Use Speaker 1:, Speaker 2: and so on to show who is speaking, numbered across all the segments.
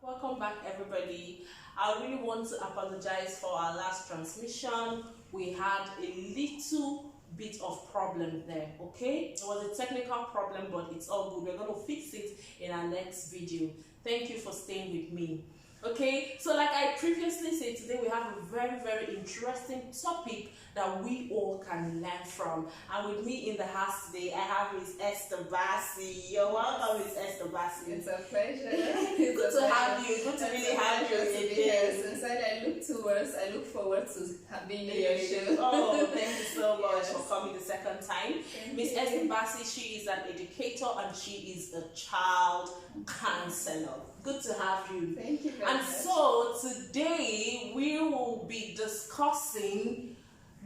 Speaker 1: Welcome back, everybody. I really want to apologize for our last transmission. We had a little bit of problem there, okay? It was a technical problem, but it's all good. We're going to fix it in our next video. Thank you for staying with me. Okay, so like I previously said, today we have a very interesting topic that we all can learn from. And with me in the house today, I have Miss Esther Bassey. You're welcome, Miss Esther Bassey.
Speaker 2: It's a pleasure.
Speaker 1: Good to have you. Good to really have you again.
Speaker 2: Since I look forward to being in your show.
Speaker 1: Oh, thank you so much for coming the second time. Miss Esther Bassey, she is an educator and she is a child counselor. Good to have you.
Speaker 2: Thank you very much.
Speaker 1: So today we will be discussing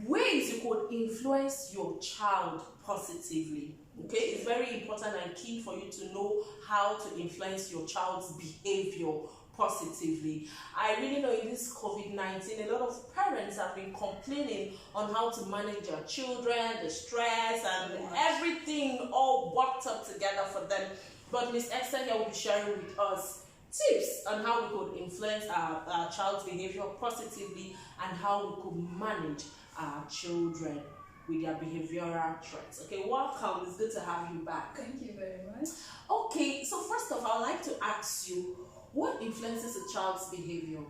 Speaker 1: ways you could influence your child positively. Okay, it's very important and key for you to know how to influence your child's behavior positively. I really know in this COVID-19, a lot of parents have been complaining on how to manage their children, the stress and everything all worked up together for them. But Miss Esther here will be sharing with us tips on how we could influence our child's behavior positively and how we could manage our children with their behavioral traits. Okay, welcome. It's good to have you back.
Speaker 2: Thank you very much.
Speaker 1: Okay, so first of all, I'd like to ask you, what influences a child's behavior?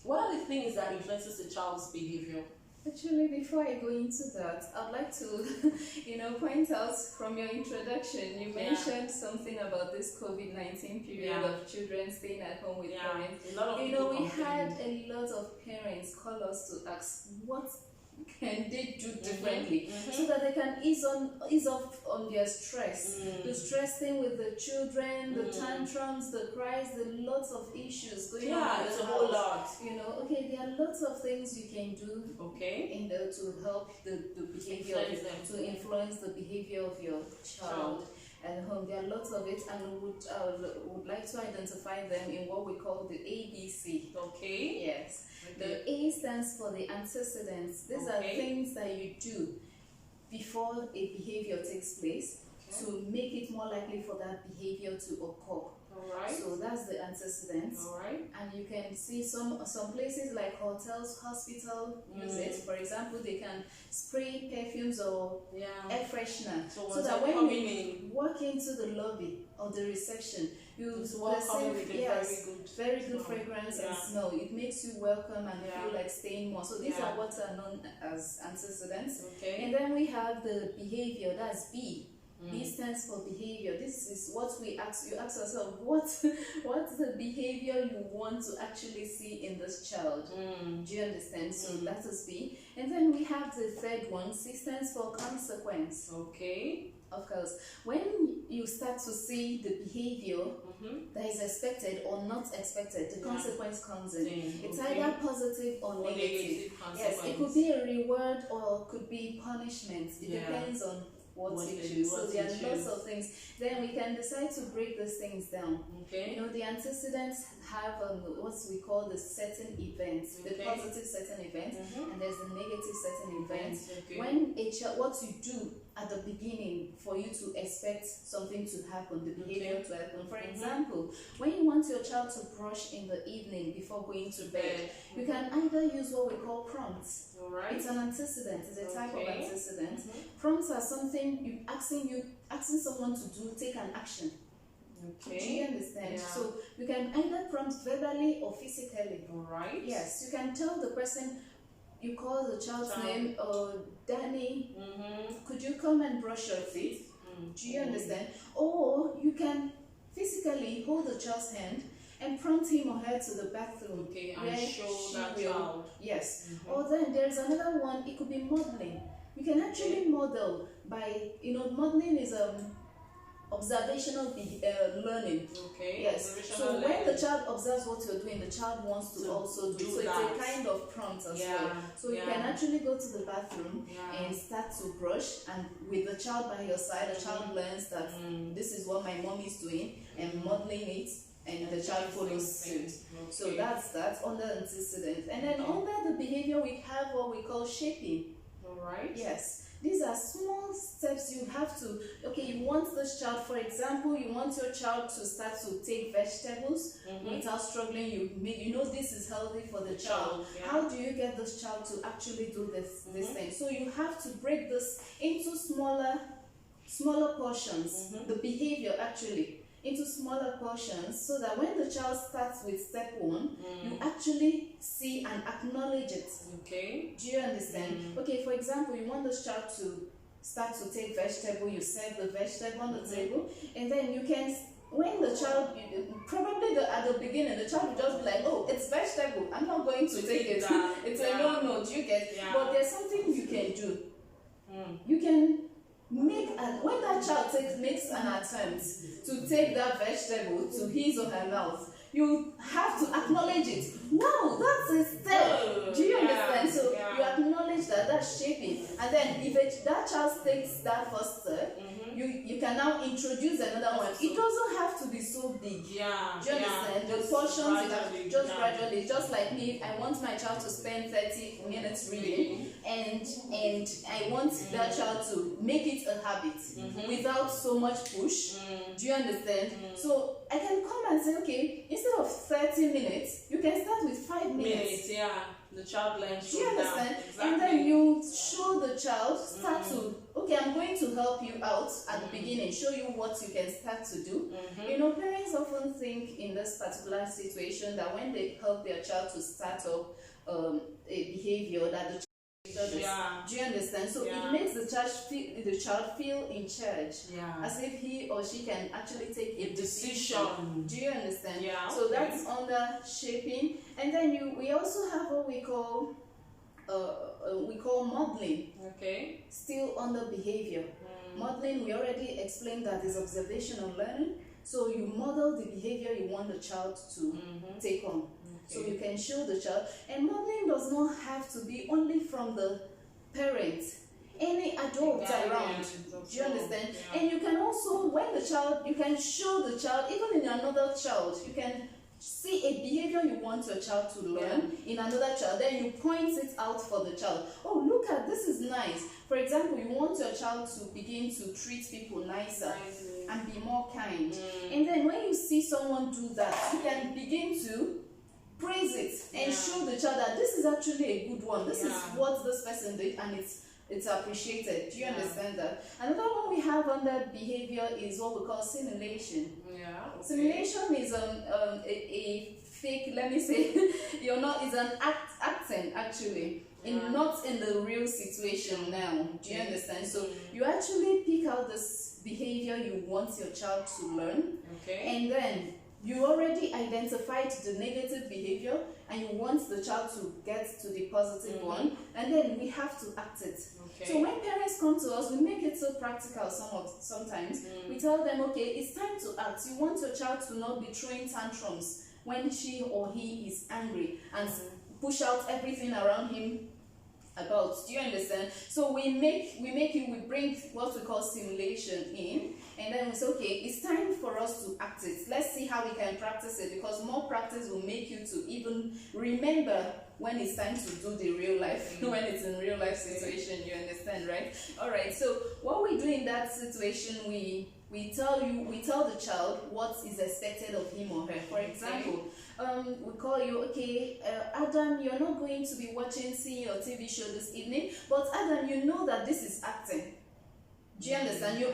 Speaker 1: What are the things that influences a child's behavior?
Speaker 2: Actually, before I go into that, I'd like to, point out from your introduction, you mentioned something about this COVID-19 period of children staying at home with parents. We had a lot of parents call us to ask what can they do differently so that they can ease off on their stress. The stress thing with the children, the tantrums, the cries, the lots of issues going on.
Speaker 1: It's a whole lot.
Speaker 2: There are lots of things you can do to help the behavior to influence the behavior of your child at home. There are lots of it, and would like to identify them in what we call the ABC.
Speaker 1: Okay.
Speaker 2: Yes. The A stands for the antecedents. These are things that you do before a behavior takes place to make it more likely for that behavior to occur.
Speaker 1: Alright.
Speaker 2: So that's the antecedents.
Speaker 1: Alright.
Speaker 2: And you can see some places like hotels, hospital use it. For example, they can spray perfumes or air freshener so that when you walk into the lobby or the reception, you receive very good fragrance and smell. It makes you welcome and feel like staying more. So these are what are known as antecedents.
Speaker 1: Okay.
Speaker 2: And then we have the behavior, that's B. B stands for behavior. This is what we ask. You ask yourself, what's the behavior you want to actually see in this child? Do you understand? So that is B. And then we have the third one. C stands for consequence.
Speaker 1: Okay.
Speaker 2: Of course, when you start to see the behavior that is expected or not expected, the consequence comes in. It's either positive or negative. Yes, it could be a reward or could be punishment. It depends on what you choose. So there are lots of things. Then we can decide to break these things down. Okay. The antecedents have what we call the certain events, the positive certain event, and there's the negative certain event. When what you do at the beginning for you to expect something to happen, the behavior to happen. For example, when you want your child to brush in the evening before going to bed, you can either use what we call prompts. It's an antecedent. It's a type of antecedent. Prompts are something you asking someone to do, take an action. Do you understand? So you can either prompt verbally or physically. Alright. Yes, you can tell the person, you call the child's name, Danny, could you come and brush your teeth? Do you understand? Or you can physically hold the child's hand and prompt him or her to the bathroom.
Speaker 1: And show that child.
Speaker 2: Yes. Or then there's another one, it could be modeling. You can actually model by, modeling is observational learning. Yes. So when the child observes what you're doing, the child wants to also do. So that. It's a kind of prompt as well. So you can actually go to the bathroom and start to brush, and with the child by your side, the child learns that this is what my mom is doing and modeling it, and the child follows suit. So that's under antecedent. And then under the behavior we have what we call shaping. Alright. Yes. These are small steps you have to, okay, you want this child, for example, you want your child to start to take vegetables without struggling. You know this is healthy for the child. How do you get this child to actually do this thing? So you have to break this into smaller portions, the behavior actually into smaller portions, so that when the child starts with step 1, you actually see and acknowledge it.
Speaker 1: Okay.
Speaker 2: Do you understand? Okay, for example, you want this child to start to take vegetable, you serve the vegetable on the table, and then you can, when the child, probably at the beginning, the child will just be like, oh, it's vegetable, I'm not going to take it. It's a no, do you get? But there's something you can do. You can make, when that child makes an attempt to take that vegetable to his or her mouth, you have to acknowledge it. Wow, that's a step. Do you understand? So you acknowledge that's shaping, and then if that child takes that first step, you can now introduce another one. It doesn't have to be so big. Do you understand? The portions just gradually, just like me. I want my child to spend 30 minutes reading, and I want that child to make it a habit without so much push. Do you understand? So I can come and say, okay, instead of 30 minutes, you can start with 5 minutes.
Speaker 1: The child learns.
Speaker 2: Do you understand? And then you show the child, start to, okay, I'm going to help you out at the beginning, show you what you can start to do. You know, parents often think in this particular situation that when they help their child to start up a behavior, that the do you understand? So it makes the child feel in charge, as if he or she can actually take a decision. Do you understand? So that's under shaping, and then we also have what we call modeling. Okay. Still under behavior. Modeling, we already explained that is observational learning. So you model the behavior you want the child to take on. So you can show the child, and modeling does not have to be only from the parent, any adult around. Do you understand? And you can also, when the child, you can show the child, even in another child, you can see a behavior you want your child to learn in another child, then you point it out for the child. Oh, look at this, is nice. For example, you want your child to begin to treat people nicer and be more kind. And then when you see someone do that, you can begin to praise it and show the child that this is actually a good one. This is what this person did, and it's appreciated. Do you understand that? Another one we have under behavior is what we call simulation. Simulation is a fake, let me say, it's an acting actually, not in the real situation now. Do you understand? So you actually pick out this behavior you want your child to learn, and then you already identified the negative behavior and you want the child to get to the positive one, and then we have to act it. So when parents come to us, we make it so practical sometimes. We tell them, okay, it's time to act. You want your child to not be throwing tantrums when she or he is angry and push out everything around him about. Do you understand? So we bring what we call simulation in, and then we say, okay, it's time for us to act it. Let's see how we can practice it, because more practice will make you to even remember when it's time to do the real life, when it's in real life situation. You understand, right? All right. So what we do in that situation, we tell the child what is expected of him or her. For example, we call you, okay, Adam, you're not going to be seeing your TV show this evening, but Adam, you know that this is acting. Do you understand? We're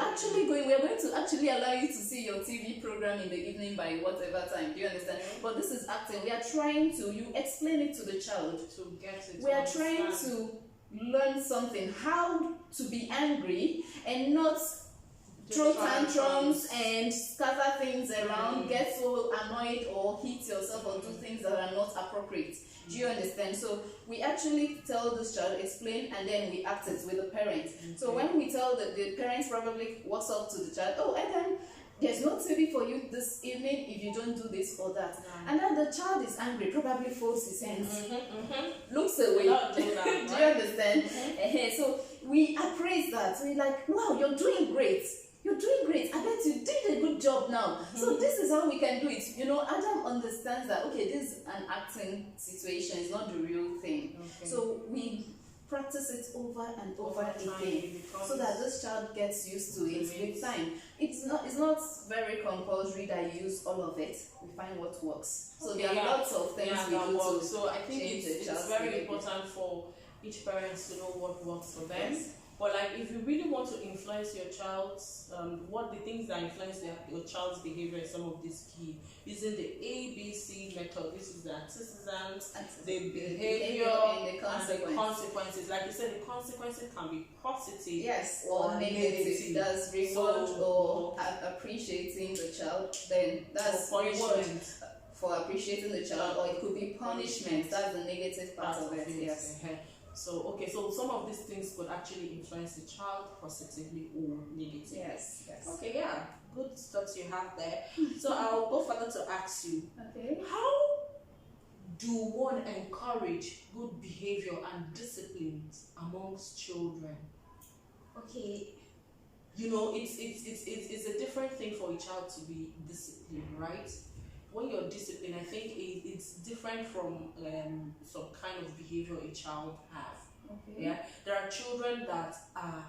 Speaker 2: going to actually allow you to see your TV program in the evening by whatever time. Do you understand? But this is acting. We are trying to, you explain it to the child. To get it. We are trying to learn something, how to be angry and not throw tantrums and scatter things around, get so annoyed or hit yourself or do things that are not appropriate. Do you understand? So we actually tell this child, explain, and then we act it with the parent. So when we tell the parents probably walks up to the child, oh, Adam, there's no TV for you this evening if you don't do this or that. And then the child is angry, probably folds his hands, looks away. Do you understand? So we appraise that. We're like, wow, you're doing great. You're doing great. I bet you did a good job now. So this is how we can do it. Adam understands that, okay, this is an acting situation. It's not the real thing. So we practice it over and over again, so that this child gets used to it with time. It's not very compulsory that you use all of it. We find what works. So there are lots of things we do to
Speaker 1: so I think it's very important for each parent to know what works for them. Yes. But like, if you really want to influence your child's, what the things that influence your child's behavior is some of these key. Using the ABC method. This is the antecedents, the behavior, and the consequences. Like you said, the consequences can be positive,
Speaker 2: yes, or negative. That's reward or appreciating the child. Then that's reward for appreciating the child, or it could be punishment. That's the negative part of it. Yes.
Speaker 1: So so some of these things could actually influence the child positively or negatively.
Speaker 2: Yes.
Speaker 1: Okay, yeah, good thoughts you have there. So I'll go further to ask you.
Speaker 2: Okay.
Speaker 1: How do one encourage good behavior and discipline amongst children?
Speaker 2: Okay.
Speaker 1: You know, it's a different thing for a child to be disciplined, right? When you're disciplined, I think it's different from some kind of behavior a child has.
Speaker 2: Okay.
Speaker 1: Yeah, there are children that are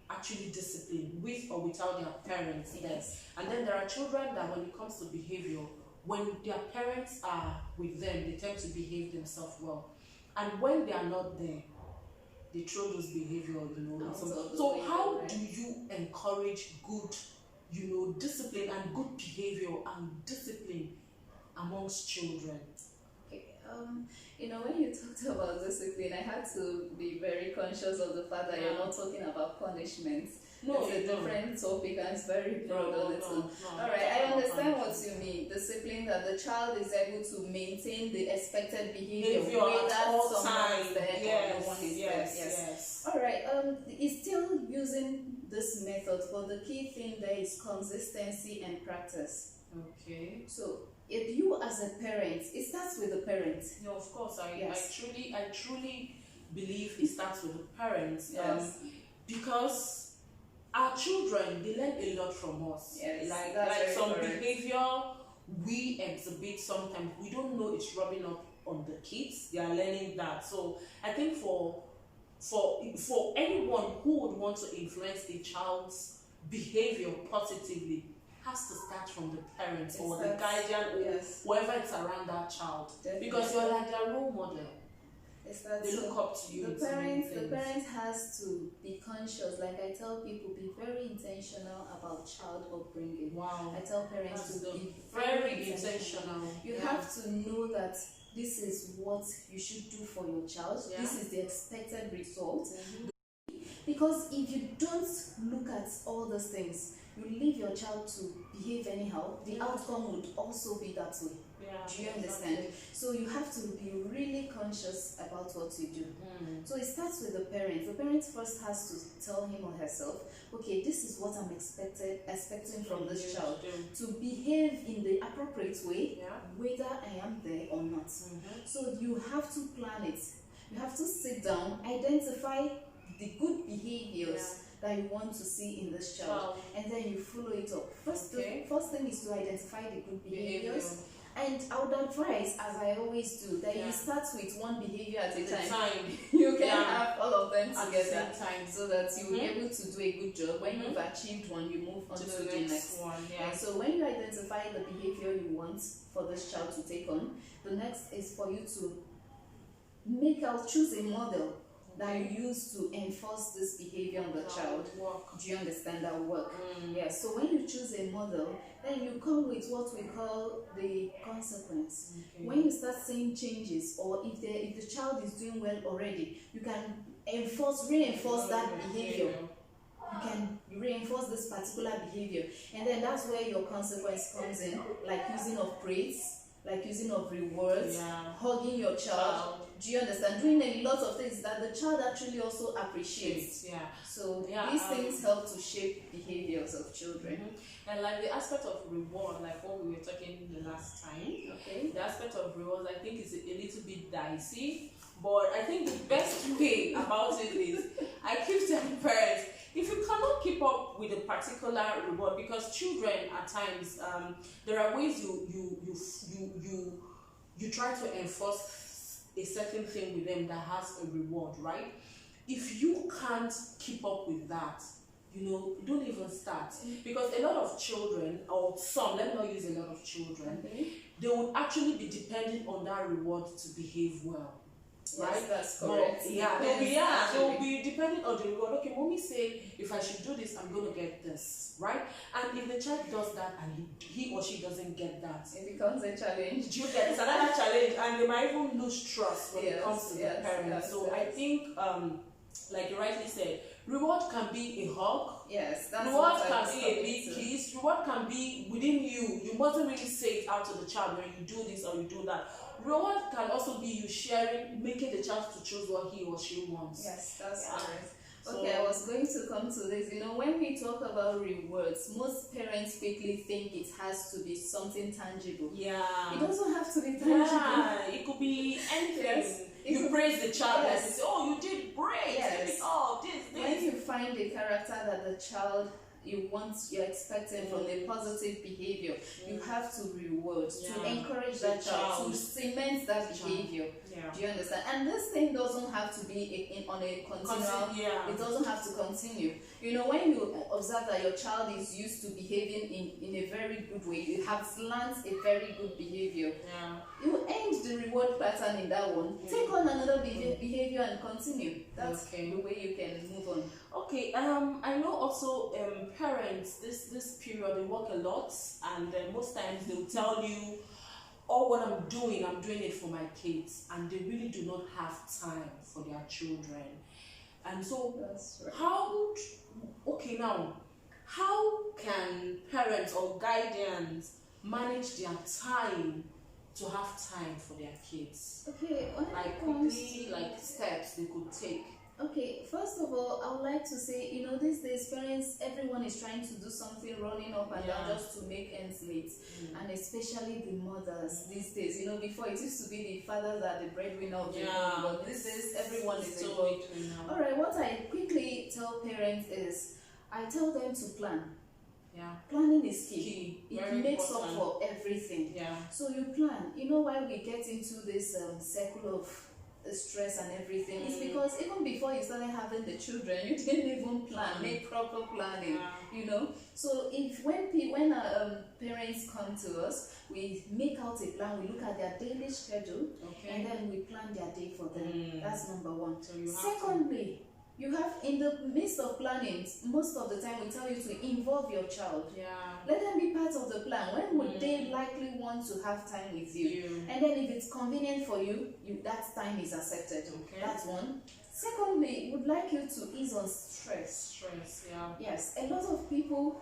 Speaker 1: actually disciplined with or without their parents.
Speaker 2: Yes.
Speaker 1: And then there are children that when it comes to behavior, when their parents are with them, they tend to behave themselves well. And when they are not there, they throw those behavior, So how do you encourage good, discipline and good behavior and discipline amongst children?
Speaker 2: Okay. When you talked about discipline, I had to be very conscious of the fact that you're not talking about punishment.
Speaker 1: No,
Speaker 2: it's a different topic and it's very broad on its own. Alright, I understand what you mean. Discipline, that the child is able to maintain the expected behavior
Speaker 1: at all times.
Speaker 2: Yes. Alright, it's still using this method, but the key thing there is consistency and practice.
Speaker 1: Okay.
Speaker 2: So if you as a parent, it starts with the parent.
Speaker 1: No, of course. I truly believe it starts with the parents.
Speaker 2: Yes.
Speaker 1: Because our children, they learn a lot from us.
Speaker 2: Yes,
Speaker 1: like some behavior we exhibit sometimes, we don't know it's rubbing up on the kids. They are learning that. So I think for anyone who would want to influence a child's behavior positively, has to start from the parents or the guardian or whoever it's around that child. Definitely. Because you're like their role model. They look up to you.
Speaker 2: The parent has to be conscious. Like I tell people, be very intentional about child upbringing.
Speaker 1: Wow.
Speaker 2: I tell parents to be
Speaker 1: very intentional.
Speaker 2: You have to know that this is what you should do for your child. Yeah. This is the expected result. Mm-hmm. Because if you don't look at all those things, you leave your child to behave anyhow, the outcome would also be that way.
Speaker 1: Yeah,
Speaker 2: do you understand? Exactly. So you have to be really conscious about what you do. So it starts with the parent. The parent first has to tell him or herself, okay, this is what I'm expecting from this child, to behave in the appropriate way, whether I am there or not. So you have to plan it. You have to sit down, identify the good behaviors that you want to see in this child, and then you follow it up. The first thing is to identify the good behaviors. And I would advise, as I always do, that you start with one behavior at a time. You can have all of them together, so that you will be able to do a good job. When you've achieved one, you move on to the next one. And so when you identify the behavior you want for this child to take on, the next is for you to choose a model that you use to enforce this behavior on the child. Do you understand that work? Yes. So when you choose a model, then you come with what we call the consequence. When you start seeing changes, or if the child is doing well already, you can reinforce that behavior. You can reinforce this particular behavior, and then that's where your consequence comes in, like using of praise, like using of rewards, hugging your child. Do you understand? Doing a lot of things that the child actually also appreciates. So these things help to shape behaviors of children.
Speaker 1: And like the aspect of reward, like what we were talking the last time, the aspect of rewards, I think is a little bit dicey, but I think the best way about it is, I keep telling parents, if you cannot keep up with a particular reward, because children at times, there are ways you try to enforce a certain thing with them that has a reward, right? if you can't keep up with that, don't even start. Because a lot of children, or some, let me not use a lot of children, they would actually be depending on that reward to behave well. Right?
Speaker 2: Yes, that's correct.
Speaker 1: They'll be depending on the reward. Okay, mommy say if I should do this, I'm going to get this, right? And if the child does that and he or she doesn't get that,
Speaker 2: it becomes a challenge.
Speaker 1: You get it's another challenge, and they might even lose trust when it comes to the parents. So I think, like you rightly said, reward can be a hug.
Speaker 2: Yes, that's
Speaker 1: reward can be a big kiss. Reward can be within you. You mustn't really say it out to the child when you do this or you do that. Reward can also be you sharing, making the child to choose what he or she wants.
Speaker 2: Yes, that's correct. Okay, I was going to come to this. When we talk about rewards, most parents quickly think it has to be something tangible.
Speaker 1: Yeah.
Speaker 2: It doesn't have to be tangible.
Speaker 1: Yeah, it could be anything.
Speaker 2: Yes.
Speaker 1: You praise the child and
Speaker 2: Yes.
Speaker 1: say, oh, you did great.
Speaker 2: Yes.
Speaker 1: Oh, this.
Speaker 2: When you find a character that the child you're expecting from a positive behavior, you have to reward, to encourage that child, to cement that behavior.
Speaker 1: Yeah.
Speaker 2: Do you understand? And this thing doesn't have to be on a continual, it doesn't have to continue. When you observe that your child is used to behaving in a very good way, you have learned a very good behavior, you end the reward pattern in that one, take on another behavior and continue. That's the way you can move on.
Speaker 1: Okay, I know also parents, this period, they work a lot, and most times they will tell you, what I'm doing it for my kids, and they really do not have time for their children. And so,
Speaker 2: that's right.
Speaker 1: How can parents or guardians manage their time to have time for their kids?
Speaker 2: Okay,
Speaker 1: like steps they could take.
Speaker 2: Okay, first of all, I would like to say, these days, parents, everyone is trying to do something, running up and down just to make ends meet. And especially the mothers these days. Before it used to be the fathers that are the breadwinner of the home, but these days, everyone is involved. Alright, what I quickly tell parents is, I tell them to plan.
Speaker 1: Yeah.
Speaker 2: Planning is key. It
Speaker 1: Very
Speaker 2: makes
Speaker 1: important.
Speaker 2: up for everything.
Speaker 1: Yeah.
Speaker 2: So you plan. Why we get into this circle of stress and everything? It's because even before you started having the children, you didn't even plan, make proper planning. So when parents come to us, we make out a plan, we look at their daily schedule, and then we plan their day for them. That's number one.
Speaker 1: So
Speaker 2: secondly, you have, in the midst of planning, most of the time we tell you to involve your child. Let them be part of the plan. When would they likely want to have time with you? And then if it's convenient for you, that time is accepted. That's one. Secondly, would like you to ease on stress. Yes, a lot of people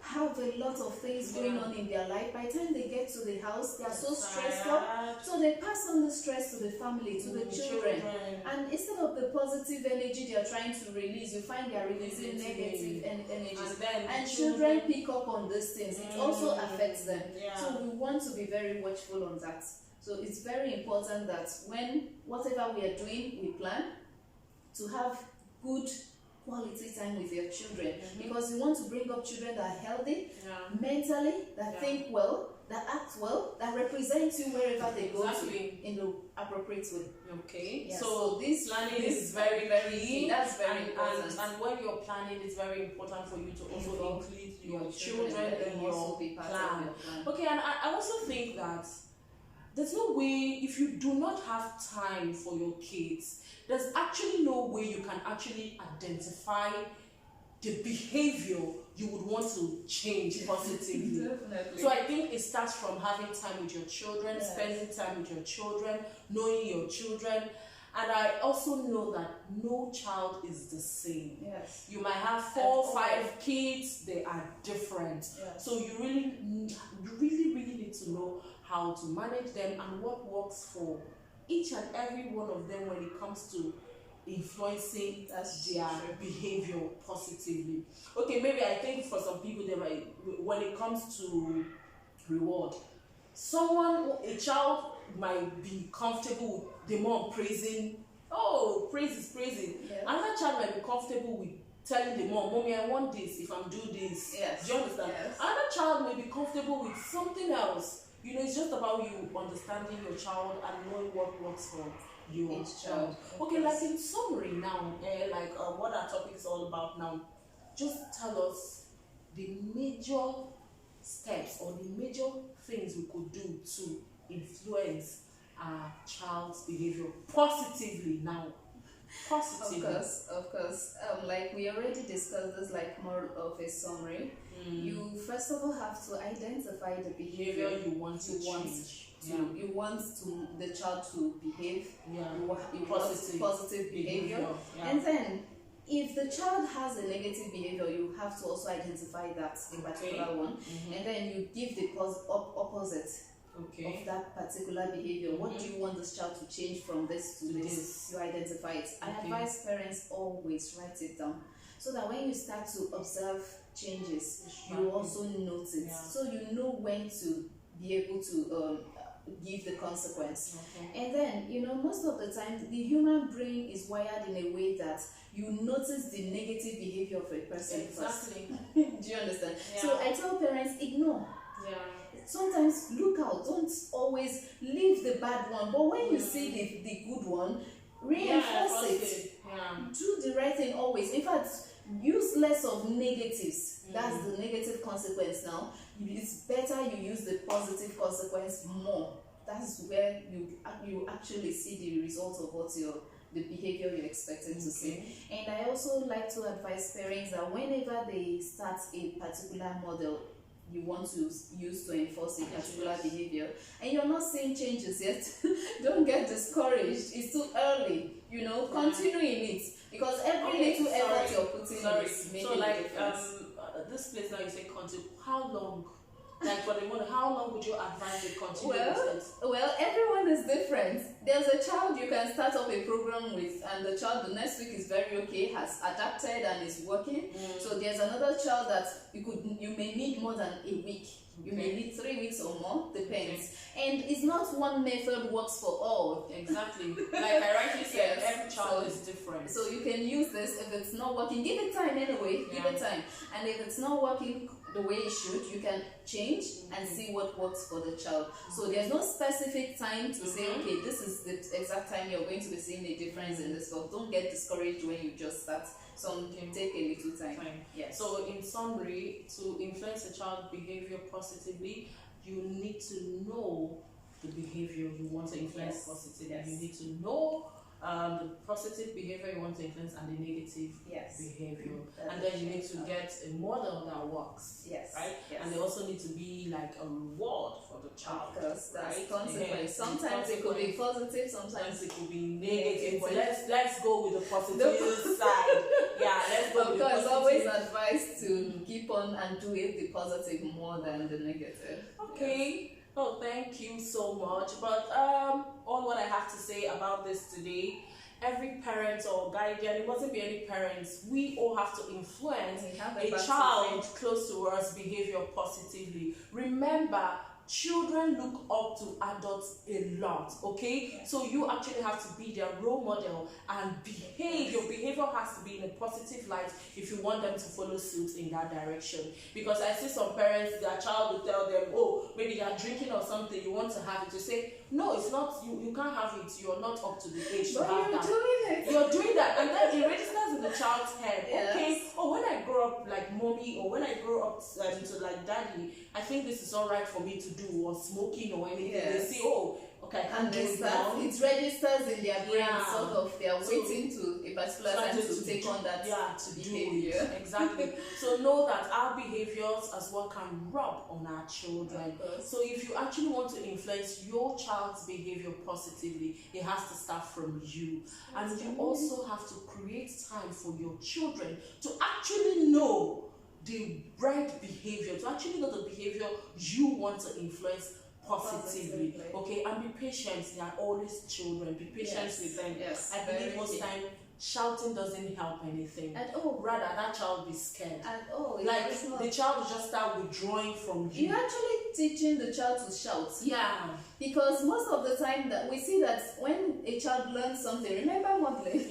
Speaker 2: have a lot of things going on in their life. By the time they get to the house, they are so stressed out, so they pass on the stress to the family, to the children. And instead of the positive energy they are trying to release, you find they are releasing negative energies, and children pick up on these things. It also affects them. So we want to be very watchful on that. So it's very important that whatever we are doing, we plan to have good quality time with your children, because you want to bring up children that are healthy, mentally, that think well, that act well, that represent you wherever they go to in the appropriate way.
Speaker 1: So this planning is very, very key.
Speaker 2: That's very important.
Speaker 1: And when you're planning, it's very important for you to also include your children in your plan. Okay, and I also think that there's no way, if you do not have time for your kids, there's actually no way you can actually identify the behavior you would want to change positively.
Speaker 2: Definitely.
Speaker 1: So I think it starts from having time with your children, spending time with your children, knowing your children. And I also know that no child is the same. You might have 4 or 5 kids, they are different. So you really need to know how to manage them and what works for each and every one of them when it comes to influencing their behavior positively. Okay, maybe I think for some people, they might, when it comes to reward, a child might be comfortable with the mom praising, praising. Another child might be comfortable with telling the mom, "Mommy, I want this if I'm doing this." Do you understand? Another child may be comfortable with something else. It's just about you understanding your child and knowing what works for your child. Okay, like in summary now, what our topic is all about now, just tell us the major steps or the major things we could do to influence our child's behavior positively now. Positively.
Speaker 2: Of course. Like we already discussed this, like more of a summary. You first of all have to identify the behavior
Speaker 1: you want to change.
Speaker 2: You want the child to behave.
Speaker 1: Yeah.
Speaker 2: You want positive behavior.
Speaker 1: Yeah.
Speaker 2: And then if the child has a negative behavior, you have to also identify that in particular one, and then you give the opposite of that particular behavior. What do you want this child to change from this to this? You identify it. I advise parents always write it down, so that when you start to observe changes, you also note it, so you know when to be able to give the consequence. And then, most of the time the human brain is wired in a way that you notice the negative behavior of a person first. Do you understand? So I tell parents, ignore. Sometimes look out, don't always leave the bad one, but when you see the good one, reinforce it. Do the right thing always. In fact, use less of negatives. That's the negative consequence now. It's better you use the positive consequence more. That's where you actually see the result of the behavior you're expected to see. And I also like to advise parents that whenever they start a particular model you want to use to enforce a particular behavior, and you're not seeing changes yet, don't get discouraged. It's too early. Continue in it, because every little effort you're putting in is making a difference.
Speaker 1: This place now you say continue. How long? Like for the moment, how long would you advise they continue with this?
Speaker 2: Well, everyone is different. There's a child you can start up a program with, and the child the next week is very okay, has adapted and is working. So there's another child that you may need more than a week. You may need 3 weeks or more, depends. And it's not one method works for all.
Speaker 1: Exactly. Like I rightly said, every child is different.
Speaker 2: So you can use this. If it's not working, give it time anyway. Give it time. And if it's not working the way it should, you can change and see what works for the child. So there's no specific time to say, okay, this is the exact time you're going to be seeing a difference in this. So don't get discouraged when you just start. Some can take a little time. Yes.
Speaker 1: So in summary, to influence a child's behavior positively, you need to know the behavior you want to influence positively. You need to know the positive behavior you want to influence and the negative behavior. And then you need to get a model that works. Right? And they also need to be like a reward for the child.
Speaker 2: Because that's consequence. Sometimes it could be positive, sometimes it could be
Speaker 1: negative. But let's go with the positive side. Let's go with the positive.
Speaker 2: Always advised to keep on and do it the positive more than the negative.
Speaker 1: Okay. Oh, thank you so much. But all what I have to say about this today, every parent or guardian, it mustn't be any parents, we all have to influence a child close to us behavior positively. Remember, children look up to adults a lot, okay? So you actually have to be their role model and behave. Your behavior has to be in a positive light if you want them to follow suit in that direction. Because I see some parents, their child will tell them, oh, maybe they are drinking or something, you want to have it. You say, no, it's not, you can't have it, you're not up to the age to have that. You're doing that, and then it registers in the child's head. Okay, oh, when I grow up like mommy, or when I grow up to like daddy, I think this is all right for me to do, or smoking or anything. They see, oh, okay, I can't do it now.
Speaker 2: It registers in their brain, sort of. They are waiting to a particular time to take on that behavior.
Speaker 1: Exactly. So know that our behaviors as well can rub on our children. So if you actually want to influence your child's behavior positively, it has to start from you. And you also have to create time for your children to actually know the right behavior, to actually know the behavior you want to influence positively. Okay, and be patient. They are always children. Be patient with them. I believe most time shouting doesn't help anything.
Speaker 2: At all.
Speaker 1: Rather, that child be scared.
Speaker 2: At all.
Speaker 1: Like the child will just start withdrawing from you.
Speaker 2: You're actually teaching the child to shout. Because most of the time that we see that when a child learns something, remember modeling.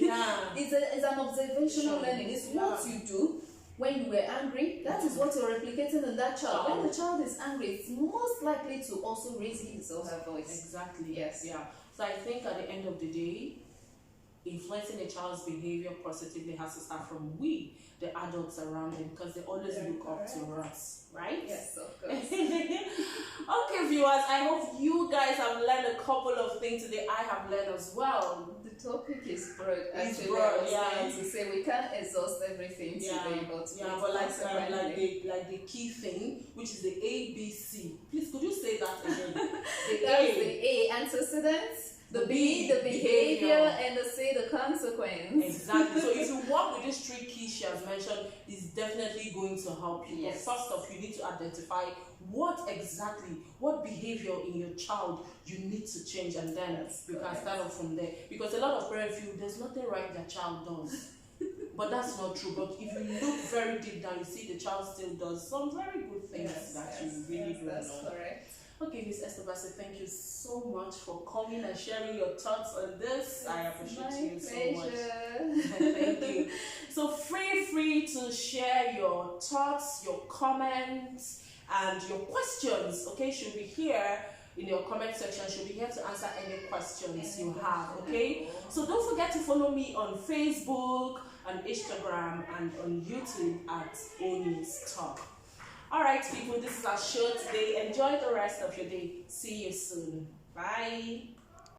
Speaker 2: It's an observational learning. It's what you do when you were angry, that is what you're replicating in that child. When the child is angry, it's most likely to also raise his or her voice.
Speaker 1: Exactly.
Speaker 2: Yes.
Speaker 1: Yeah. So I think at the end of the day, influencing a child's behavior positively has to start from we, the adults around them, because they always look up to us, right?
Speaker 2: Yes, of course.
Speaker 1: Okay, viewers, I hope you guys have learned a couple of things today. I have learned as well.
Speaker 2: The topic is broad.
Speaker 1: It's broad, yeah.
Speaker 2: To say we can't exhaust everything today, but
Speaker 1: like the key thing, which is the ABC. Please, could you say that again?
Speaker 2: That's the A, antecedents. The B, the behavior, and the C, the consequence.
Speaker 1: Exactly. So if you work with these 3 keys she has mentioned, it's definitely going to help you.
Speaker 2: Yes.
Speaker 1: But first off, you need to identify what behavior in your child you need to change, and then you can start off from there. Because a lot of parents feel there's nothing right their child does. But that's not true. But if you look very deep down, you see the child still does some very good things you really don't know.
Speaker 2: That's correct.
Speaker 1: Okay, Ms. Esther Bassey, thank you so much for coming and sharing your thoughts on this. I appreciate you so much. Thank you. So feel free to share your thoughts, your comments, and your questions. Okay, she'll be here in your comment section. She'll be here to answer any questions you have. Okay, so don't forget to follow me on Facebook, on Instagram, and on YouTube at Oni's Talk. Alright people, this is our show today. Enjoy the rest of your day. See you soon. Bye.